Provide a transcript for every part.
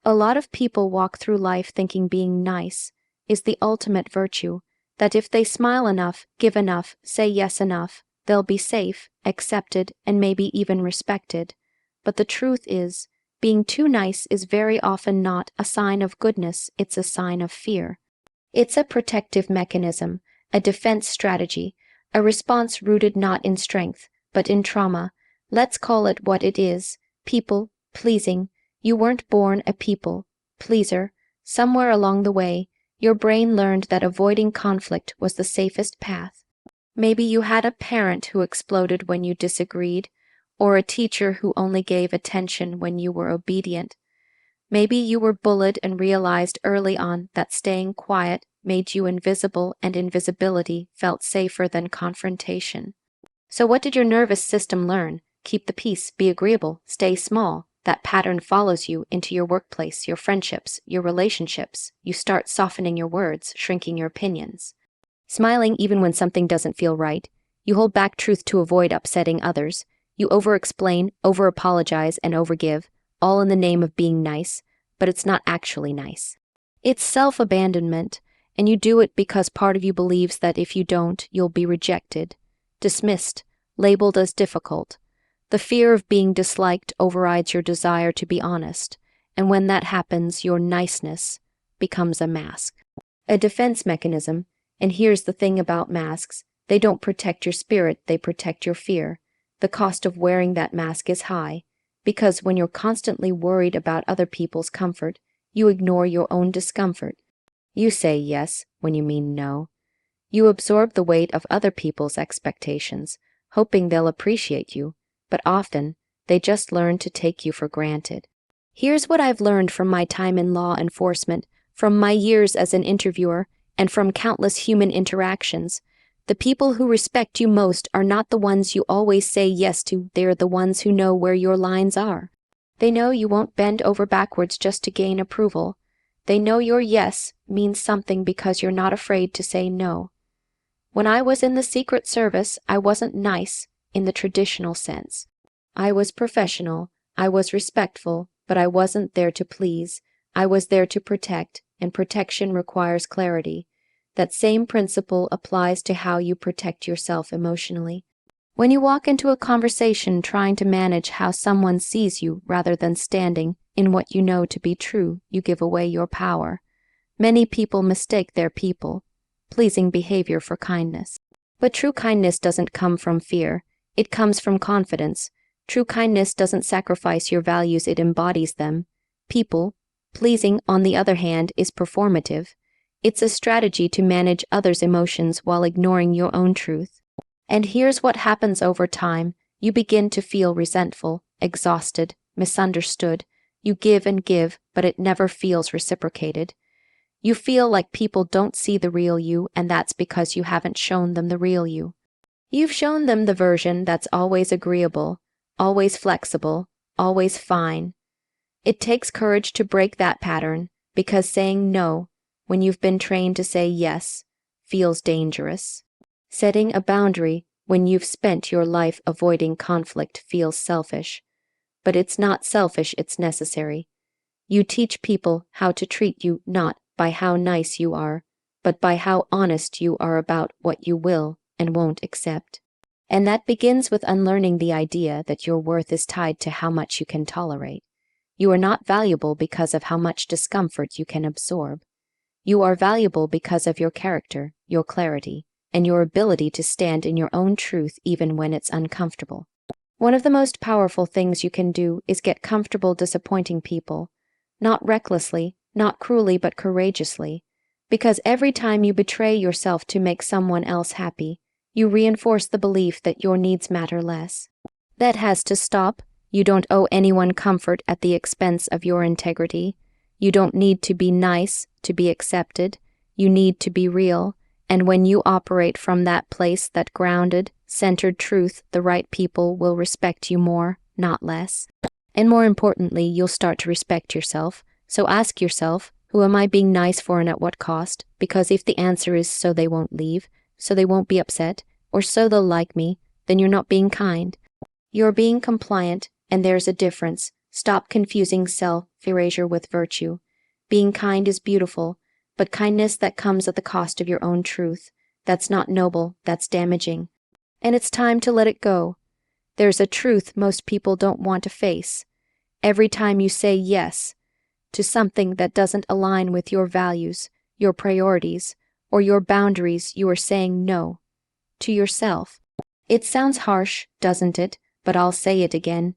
A lot of people walk through life thinking being nice is the ultimate virtue, that if they smile enough, give enough, say yes enough, they'll be safe, accepted, and maybe even respected. But the truth is, being too nice is very often not a sign of goodness, it's a sign of fear. It's a protective mechanism, a defense strategy, a response rooted not in strength, but in trauma. Let's call it what it is: people pleasing. You weren't born a people pleaser. Somewhere along the way, your brain learned that avoiding conflict was the safest path. Maybe you had a parent who exploded when you disagreed, or a teacher who only gave attention when you were obedient. Maybe you were bullied and realized early on that staying quiet made you invisible, and invisibility felt safer than confrontation. So what did your nervous system learn? Keep the peace, be agreeable, stay small. That pattern follows you into your workplace, your friendships, your relationships. You start softening your words, shrinking your opinions. Smiling even when something doesn't feel right. You hold back truth to avoid upsetting others. You over-explain, over-apologize, and overgive, all in the name of being nice, but it's not actually nice. It's self-abandonment, and you do it because part of you believes that if you don't, you'll be rejected, dismissed, labeled as difficult. The fear of being disliked overrides your desire to be honest, and when that happens, your niceness becomes a mask. A defense mechanism, and here's the thing about masks: they don't protect your spirit, they protect your fear. The cost of wearing that mask is high, because when you're constantly worried about other people's comfort, you ignore your own discomfort. You say yes when you mean no. You absorb the weight of other people's expectations, hoping they'll appreciate you, but often they just learn to take you for granted. Here's what I've learned from my time in law enforcement, from my years as an interviewer, and from countless human interactions. The people who respect you most are not the ones you always say yes to, they're the ones who know where your lines are. They know you won't bend over backwards just to gain approval. They know your yes means something because you're not afraid to say no. When I was in the Secret Service, I wasn't nice in the traditional sense. I was professional, I was respectful, but I wasn't there to please. I was there to protect, and protection requires clarity. That same principle applies to how you protect yourself emotionally. When you walk into a conversation trying to manage how someone sees you rather than standing in what you know to be true, you give away your power. Many people mistake their pleasing behavior for kindness. But true kindness doesn't come from fear. It comes from confidence. True kindness doesn't sacrifice your values, it embodies them. Pleasing, on the other hand, is performative. It's a strategy to manage others' emotions while ignoring your own truth. And here's what happens over time. You begin to feel resentful, exhausted, misunderstood. You give and give, but it never feels reciprocated. You feel like people don't see the real you, and that's because you haven't shown them the real you. You've shown them the version that's always agreeable, always flexible, always fine. It takes courage to break that pattern, because saying no, when you've been trained to say yes, feels dangerous. Setting a boundary when you've spent your life avoiding conflict feels selfish. But it's not selfish, it's necessary. You teach people how to treat you not by how nice you are, but by how honest you are about what you will and won't accept. And that begins with unlearning the idea that your worth is tied to how much you can tolerate. You are not valuable because of how much discomfort you can absorb. You are valuable because of your character, your clarity, and your ability to stand in your own truth even when it's uncomfortable. One of the most powerful things you can do is get comfortable disappointing people, not recklessly, not cruelly, but courageously, because every time you betray yourself to make someone else happy, you reinforce the belief that your needs matter less. That has to stop. You don't owe anyone comfort at the expense of your integrity. You don't need to be nice to be accepted. You need to be real, and when you operate from that place, that grounded, centered truth, the right people will respect you more, not less. And more importantly, you'll start to respect yourself. So ask yourself, who am I being nice for and at what cost? Because if the answer is so they won't leave, so they won't be upset, or so they'll like me, then you're not being kind. You're being compliant, and there's a difference. Stop confusing self-erasure with virtue. Being kind is beautiful, but kindness that comes at the cost of your own truth, that's not noble, that's damaging. And it's time to let it go. There's a truth most people don't want to face. Every time you say yes to something that doesn't align with your values, your priorities, or your boundaries, you are saying no to yourself. It sounds harsh, doesn't it? But I'll say it again.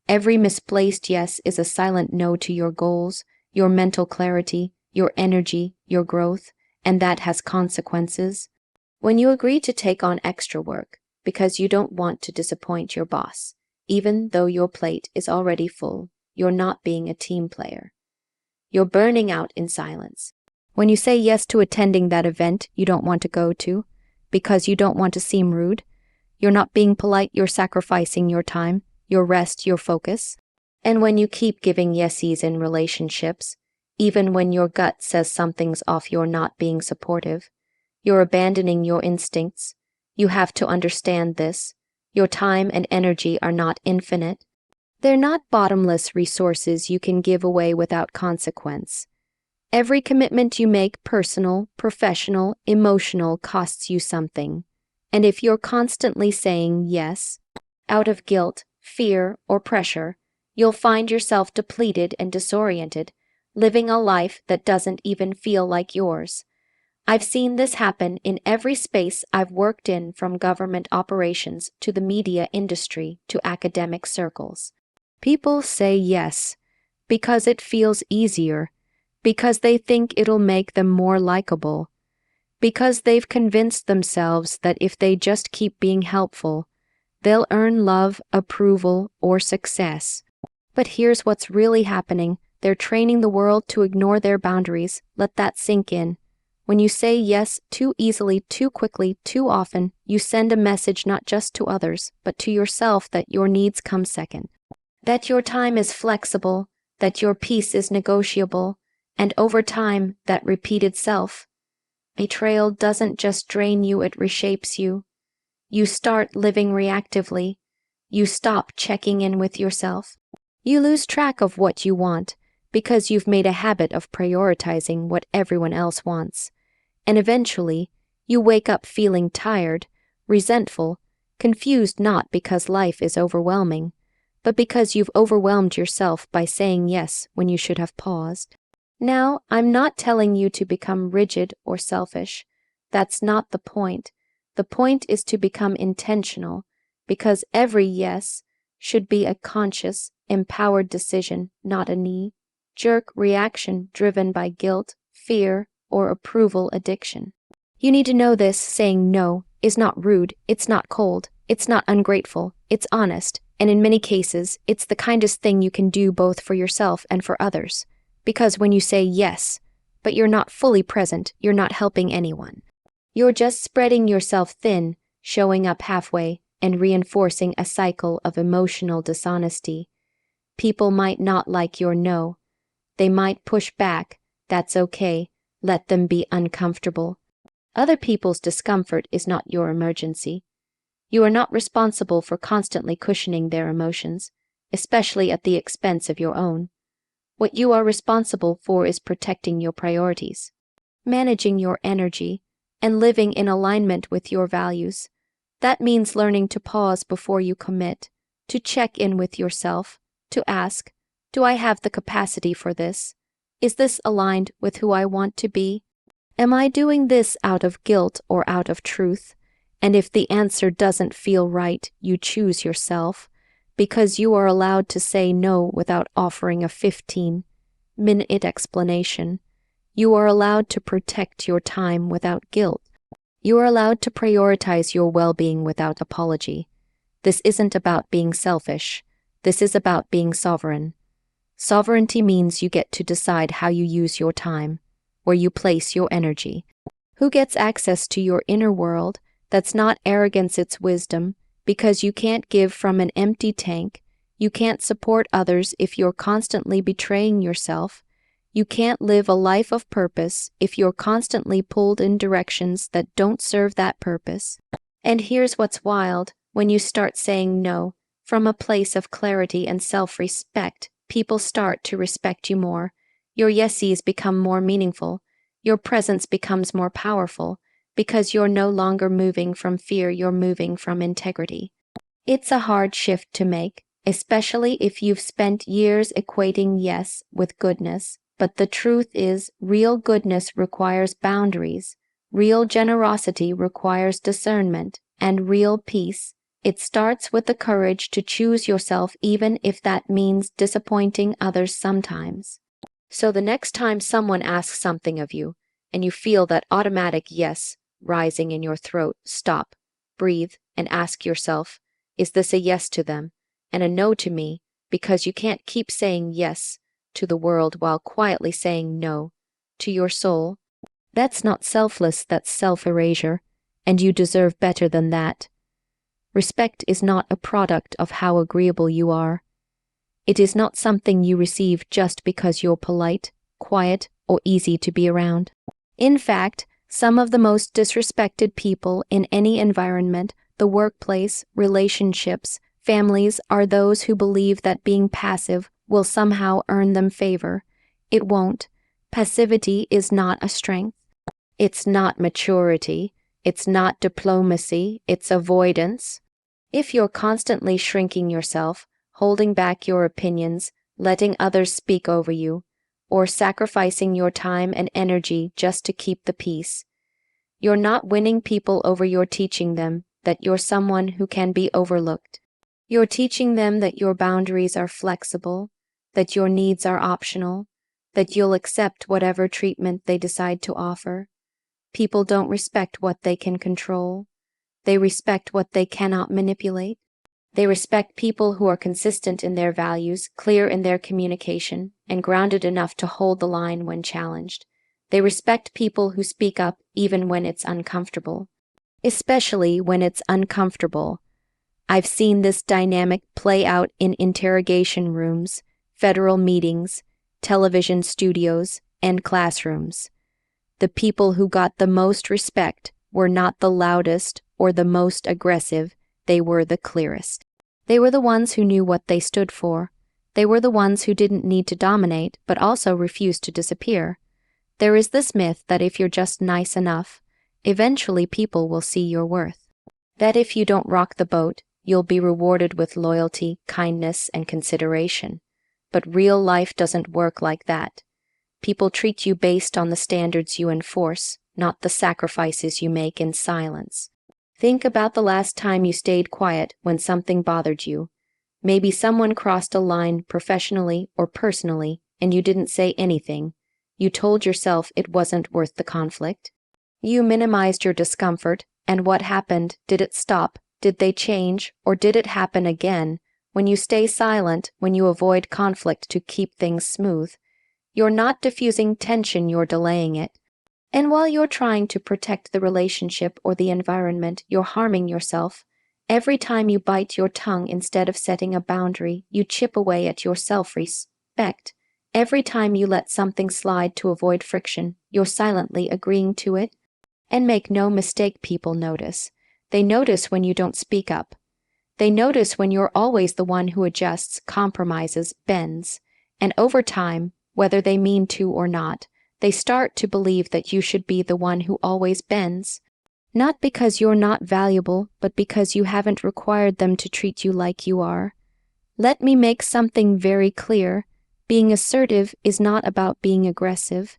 Every misplaced yes is a silent no to your goals, your mental clarity, your energy, your growth, and that has consequences. When you agree to take on extra work because you don't want to disappoint your boss, even though your plate is already full, you're not being a team player. You're burning out in silence. When you say yes to attending that event you don't want to go to because you don't want to seem rude, you're not being polite, you're sacrificing your time, your rest, your focus. And when you keep giving yesies in relationships, even when your gut says something's off, you're not being supportive. You're abandoning your instincts. You have to understand this. Your time and energy are not infinite. They're not bottomless resources you can give away without consequence. Every commitment you make, personal, professional, emotional, costs you something. And if you're constantly saying yes, out of guilt, fear, or pressure, you'll find yourself depleted and disoriented, living a life that doesn't even feel like yours. I've seen this happen in every space I've worked in, from government operations to the media industry to academic circles. People say yes because it feels easier, because they think it'll make them more likable, because they've convinced themselves that if they just keep being helpful, they'll earn love, approval, or success. But here's what's really happening. They're training the world to ignore their boundaries. Let that sink in. When you say yes too easily, too quickly, too often, you send a message not just to others, but to yourself that your needs come second, that your time is flexible, that your peace is negotiable, and over time, that repeated self-betrayal doesn't just drain you, it reshapes you. You start living reactively. You stop checking in with yourself. You lose track of what you want because you've made a habit of prioritizing what everyone else wants. And eventually, you wake up feeling tired, resentful, confused, not because life is overwhelming, but because you've overwhelmed yourself by saying yes when you should have paused. Now, I'm not telling you to become rigid or selfish. That's not the point. The point is to become intentional, because every yes should be a conscious, empowered decision, not a knee-jerk reaction driven by guilt, fear, or approval addiction. You need to know this. Saying no is not rude, it's not cold, it's not ungrateful, it's honest, and in many cases, it's the kindest thing you can do both for yourself and for others. Because when you say yes, but you're not fully present, you're not helping anyone. You're just spreading yourself thin, showing up halfway, and reinforcing a cycle of emotional dishonesty. People might not like your no. They might push back. That's okay. Let them be uncomfortable. Other people's discomfort is not your emergency. You are not responsible for constantly cushioning their emotions, especially at the expense of your own. What you are responsible for is protecting your priorities, managing your energy, and living in alignment with your values. That means learning to pause before you commit, to check in with yourself, to ask, do I have the capacity for this? Is this aligned with who I want to be? Am I doing this out of guilt or out of truth? And if the answer doesn't feel right, you choose yourself, because you are allowed to say no without offering a 15-minute explanation. You are allowed to protect your time without guilt. You are allowed to prioritize your well-being without apology. This isn't about being selfish. This is about being sovereign. Sovereignty means you get to decide how you use your time, where you place your energy, who gets access to your inner world. That's not arrogance, it's wisdom, because you can't give from an empty tank. You can't support others if you're constantly betraying yourself. You can't live a life of purpose if you're constantly pulled in directions that don't serve that purpose. And here's what's wild. When you start saying no from a place of clarity and self-respect, people start to respect you more. Your yeses become more meaningful. Your presence becomes more powerful because you're no longer moving from fear, you're moving from integrity. It's a hard shift to make, especially if you've spent years equating yes with goodness. But the truth is, real goodness requires boundaries, real generosity requires discernment, and real peace. It starts with the courage to choose yourself even if that means disappointing others sometimes. So the next time someone asks something of you, and you feel that automatic yes rising in your throat, stop, breathe, and ask yourself, is this a yes to them and a no to me? Because you can't keep saying yes to the world while quietly saying no to your soul. That's not selfless, that's self-erasure, and you deserve better than that. Respect is not a product of how agreeable you are. It is not something you receive just because you're polite, quiet, or easy to be around. In fact, some of the most disrespected people in any environment, the workplace, relationships, families, are those who believe that being passive will somehow earn them favor. It won't. Passivity is not a strength. It's not maturity. It's not diplomacy. It's avoidance. If you're constantly shrinking yourself, holding back your opinions, letting others speak over you, or sacrificing your time and energy just to keep the peace, you're not winning people over. You're teaching them that you're someone who can be overlooked. You're teaching them that your boundaries are flexible, that your needs are optional, that you'll accept whatever treatment they decide to offer. People don't respect what they can control. They respect what they cannot manipulate. They respect people who are consistent in their values, clear in their communication, and grounded enough to hold the line when challenged. They respect people who speak up even when it's uncomfortable, especially when it's uncomfortable. I've seen this dynamic play out in interrogation rooms, federal meetings, television studios, and classrooms. The people who got the most respect were not the loudest or the most aggressive, they were the clearest. They were the ones who knew what they stood for. They were the ones who didn't need to dominate, but also refused to disappear. There is this myth that if you're just nice enough, eventually people will see your worth. That if you don't rock the boat, you'll be rewarded with loyalty, kindness, and consideration. But real life doesn't work like that. People treat you based on the standards you enforce, not the sacrifices you make in silence. Think about the last time you stayed quiet when something bothered you. Maybe someone crossed a line professionally or personally, and you didn't say anything. You told yourself it wasn't worth the conflict. You minimized your discomfort, and what happened? Did it stop? Did they change? Or did it happen again? When you stay silent, when you avoid conflict to keep things smooth, you're not diffusing tension, you're delaying it. And while you're trying to protect the relationship or the environment, you're harming yourself. Every time you bite your tongue instead of setting a boundary, you chip away at your self-respect. Every time you let something slide to avoid friction, you're silently agreeing to it. And make no mistake, people notice. They notice when you don't speak up. They notice when you're always the one who adjusts, compromises, bends. And over time, whether they mean to or not, they start to believe that you should be the one who always bends. Not because you're not valuable, but because you haven't required them to treat you like you are. Let me make something very clear. Being assertive is not about being aggressive.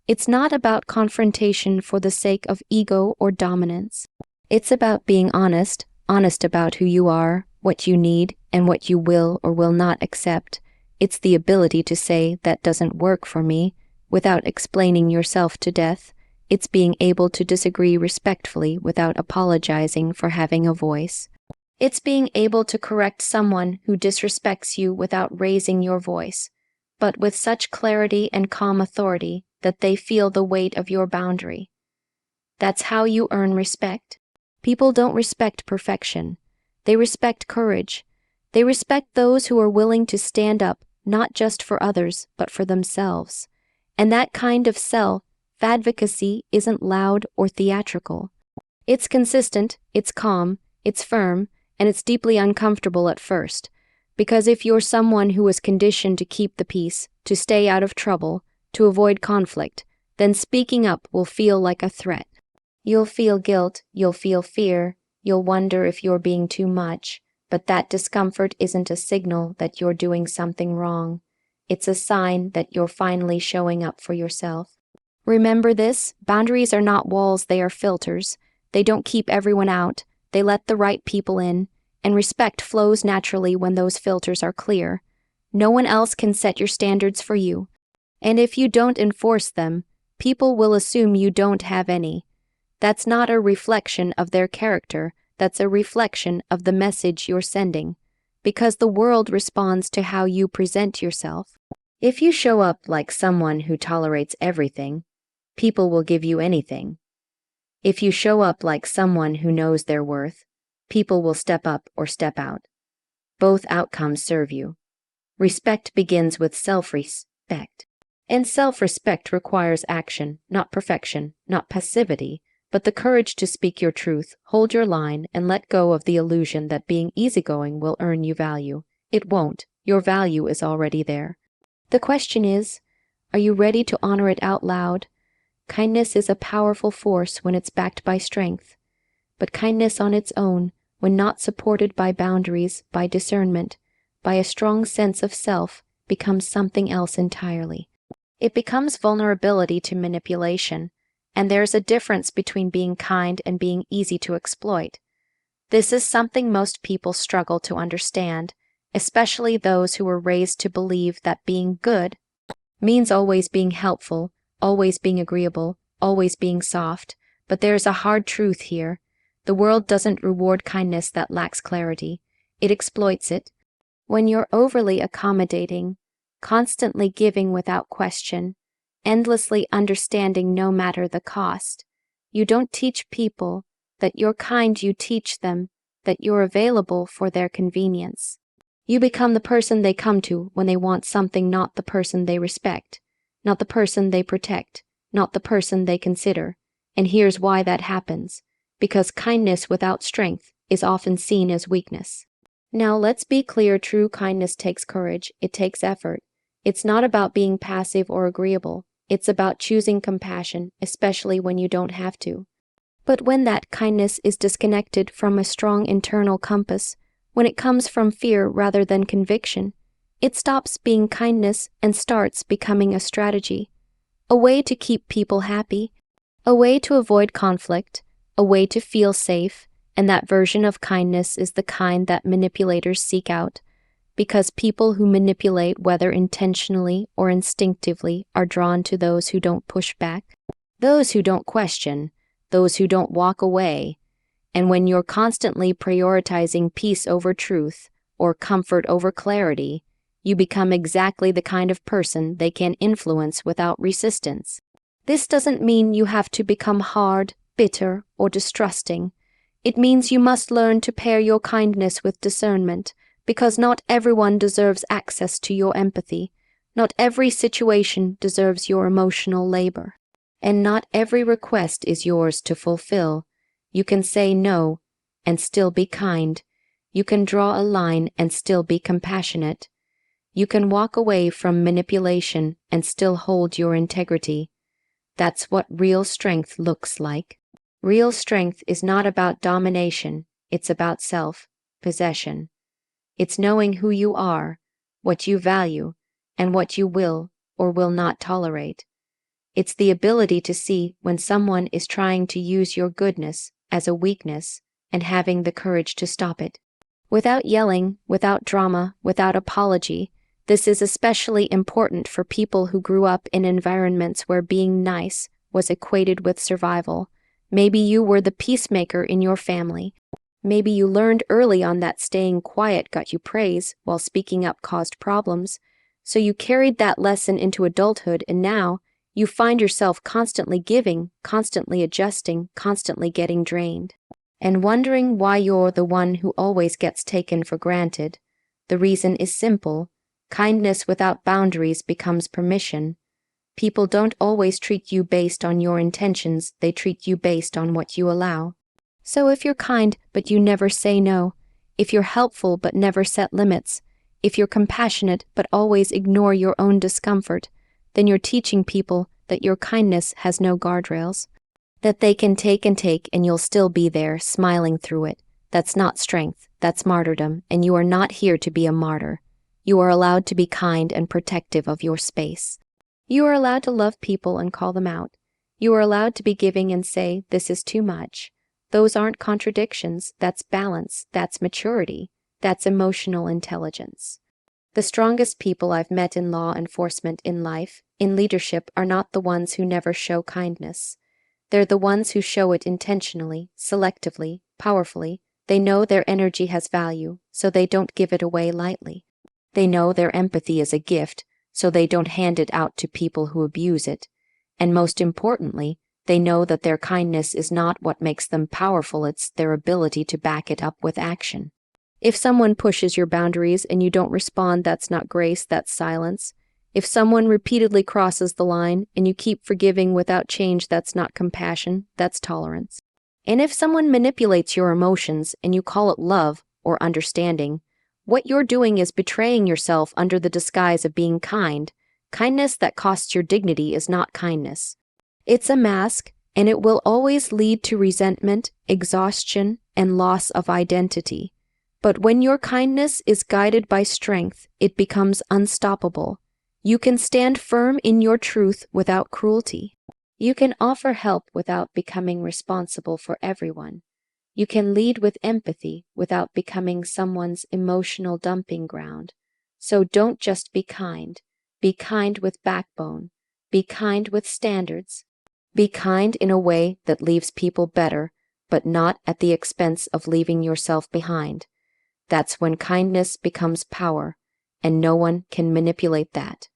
It's not about confrontation for the sake of ego or dominance. It's about being honest about who you are, what you need, and what you will or will not accept. It's the ability to say, that doesn't work for me, without explaining yourself to death. It's being able to disagree respectfully without apologizing for having a voice. It's being able to correct someone who disrespects you without raising your voice, but with such clarity and calm authority that they feel the weight of your boundary. That's how you earn respect. People don't respect perfection. They respect courage. They respect those who are willing to stand up, not just for others, but for themselves. And that kind of self-advocacy isn't loud or theatrical. It's consistent, it's calm, it's firm, and it's deeply uncomfortable at first. Because if you're someone who is conditioned to keep the peace, to stay out of trouble, to avoid conflict, then speaking up will feel like a threat. You'll feel guilt, you'll feel fear, you'll wonder if you're being too much, but that discomfort isn't a signal that you're doing something wrong. It's a sign that you're finally showing up for yourself. Remember this, boundaries are not walls, they are filters. They don't keep everyone out, they let the right people in, and respect flows naturally when those filters are clear. No one else can set your standards for you. And if you don't enforce them, people will assume you don't have any. That's not a reflection of their character, that's a reflection of the message you're sending. Because the world responds to how you present yourself. If you show up like someone who tolerates everything, people will give you anything. If you show up like someone who knows their worth, people will step up or step out. Both outcomes serve you. Respect begins with self-respect. And self-respect requires action, not perfection, not passivity, but the courage to speak your truth, hold your line, and let go of the illusion that being easygoing will earn you value. It won't. Your value is already there. The question is, are you ready to honor it out loud? Kindness is a powerful force when it's backed by strength. But kindness on its own, when not supported by boundaries, by discernment, by a strong sense of self, becomes something else entirely. It becomes vulnerability to manipulation, and there's a difference between being kind and being easy to exploit. This is something most people struggle to understand, especially those who were raised to believe that being good means always being helpful, always being agreeable, always being soft. But there's a hard truth here. The world doesn't reward kindness that lacks clarity. It exploits it. When you're overly accommodating, constantly giving without question, endlessly understanding no matter the cost, you don't teach people that you're kind, you teach them that you're available for their convenience. You become the person they come to when they want something, not the person they respect, not the person they protect, not the person they consider. And here's why that happens. Because kindness without strength is often seen as weakness. Now let's be clear, true kindness takes courage, it takes effort. It's not about being passive or agreeable. It's about choosing compassion, especially when you don't have to. But when that kindness is disconnected from a strong internal compass, when it comes from fear rather than conviction, it stops being kindness and starts becoming a strategy. A way to keep people happy, a way to avoid conflict, a way to feel safe, and that version of kindness is the kind that manipulators seek out. Because people who manipulate, whether intentionally or instinctively, are drawn to those who don't push back, those who don't question, those who don't walk away. And when you're constantly prioritizing peace over truth, or comfort over clarity, you become exactly the kind of person they can influence without resistance. This doesn't mean you have to become hard, bitter, or distrusting. It means you must learn to pair your kindness with discernment, because not everyone deserves access to your empathy. Not every situation deserves your emotional labor. And not every request is yours to fulfill. You can say no and still be kind. You can draw a line and still be compassionate. You can walk away from manipulation and still hold your integrity. That's what real strength looks like. Real strength is not about domination, it's about self-possession. It's knowing who you are, what you value, and what you will or will not tolerate. It's the ability to see when someone is trying to use your goodness as a weakness and having the courage to stop it. Without yelling, without drama, without apology. This is especially important for people who grew up in environments where being nice was equated with survival. Maybe you were the peacemaker in your family. Maybe you learned early on that staying quiet got you praise while speaking up caused problems. So you carried that lesson into adulthood, and now you find yourself constantly giving, constantly adjusting, constantly getting drained, and wondering why you're the one who always gets taken for granted. The reason is simple. Kindness without boundaries becomes permission. People don't always treat you based on your intentions, they treat you based on what you allow. So if you're kind but you never say no, if you're helpful but never set limits, If you're compassionate but always ignore your own discomfort, then you're teaching people that your kindness has no guardrails, that they can take and you'll still be there, smiling through it. That's not strength, that's martyrdom, and you are not here to be a martyr. You are allowed to be kind and protective of your space. You are allowed to love people and call them out. You are allowed to be giving and say, this is too much. Those aren't contradictions, that's balance, that's maturity, that's emotional intelligence. The strongest people I've met in law enforcement, in life, in leadership, are not the ones who never show kindness. They're the ones who show it intentionally, selectively, powerfully. They know their energy has value, so they don't give it away lightly. They know their empathy is a gift, so they don't hand it out to people who abuse it. And most importantly, they know that their kindness is not what makes them powerful, it's their ability to back it up with action. If someone pushes your boundaries and you don't respond, that's not grace, that's silence. If someone repeatedly crosses the line and you keep forgiving without change, that's not compassion, that's tolerance. And if someone manipulates your emotions and you call it love or understanding, what you're doing is betraying yourself under the disguise of being kind. Kindness that costs your dignity is not kindness. It's a mask, and it will always lead to resentment, exhaustion, and loss of identity. But when your kindness is guided by strength, it becomes unstoppable. You can stand firm in your truth without cruelty. You can offer help without becoming responsible for everyone. You can lead with empathy without becoming someone's emotional dumping ground. So don't just be kind. Be kind with backbone. Be kind with standards. Be kind in a way that leaves people better, but not at the expense of leaving yourself behind. That's when kindness becomes power, and no one can manipulate that.